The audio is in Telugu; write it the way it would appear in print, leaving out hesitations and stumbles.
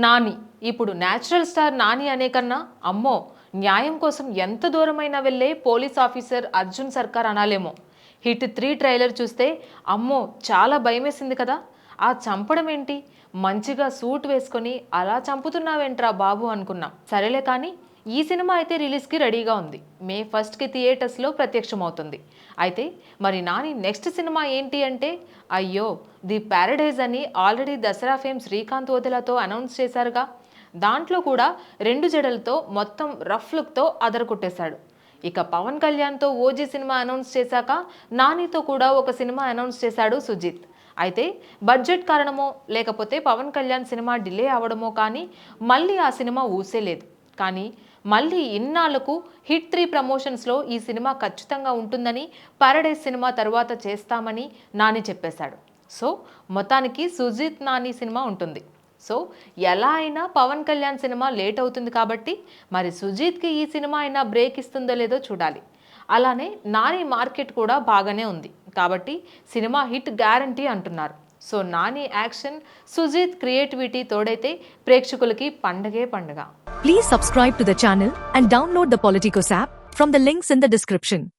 నాని ఇప్పుడు నేచురల్ స్టార్ నాని అనే కన్నా అమ్మో న్యాయం కోసం ఎంత దూరమైనా వెళ్ళే పోలీస్ ఆఫీసర్ అర్జున్ సర్కార్ అనాలేమో. హిట్ 3 ట్రైలర్ చూస్తే అమ్మో చాలా భయమేసింది కదా. ఆ చంపడం ఏంటి, మంచిగా సూట్ వేసుకొని అలా చంపుతున్నావేంట్రా బాబు అనుకున్నాం. సరేలే కానీ ఈ సినిమా అయితే రిలీజ్కి రెడీగా ఉంది. మే 1కి థియేటర్స్లో ప్రత్యక్షమవుతుంది. అయితే మరి నాని నెక్స్ట్ సినిమా ఏంటి అంటే అయ్యో ది ప్యారడైజ్ అని ఆల్రెడీ దసరా ఫేమ్ శ్రీకాంత్ వదిలతో అనౌన్స్ చేశారుగా. దాంట్లో కూడా 2 జడలతో మొత్తం రఫ్ లుక్తో అదరకొట్టేశాడు. ఇక పవన్ కళ్యాణ్తో ఓజీ సినిమా అనౌన్స్ చేశాక నానితో కూడా ఒక సినిమా అనౌన్స్ చేశాడు సుజిత్. అయితే బడ్జెట్ కారణమో లేకపోతే పవన్ కళ్యాణ్ సినిమా డిలే అవడమో కానీ మళ్ళీ ఆ సినిమా ఊసేలేదు. కానీ మళ్ళీ ఇన్నాళ్లకు హిట్ 3 ప్రమోషన్స్లో ఈ సినిమా ఖచ్చితంగా ఉంటుందని, పారడైజ్ సినిమా తర్వాత చేస్తామని నాని చెప్పేశాడు. సో మొత్తానికి సుజిత్ నాని సినిమా ఉంటుంది. సో ఎలా అయినా పవన్ కళ్యాణ్ సినిమా లేట్ అవుతుంది కాబట్టి మరి సుజిత్కి ఈ సినిమా అయినా బ్రేక్ ఇస్తుందో లేదో చూడాలి. అలానే నాని మార్కెట్ కూడా బాగానే ఉంది కాబట్టి సినిమా హిట్ గ్యారంటీ అంటున్నారు. So Nani action, Sujeeth creativity తోడైతే ప్రేక్షకులకి పండగే పండగ. Please subscribe to the channel and download the Politicos app from the links in the description.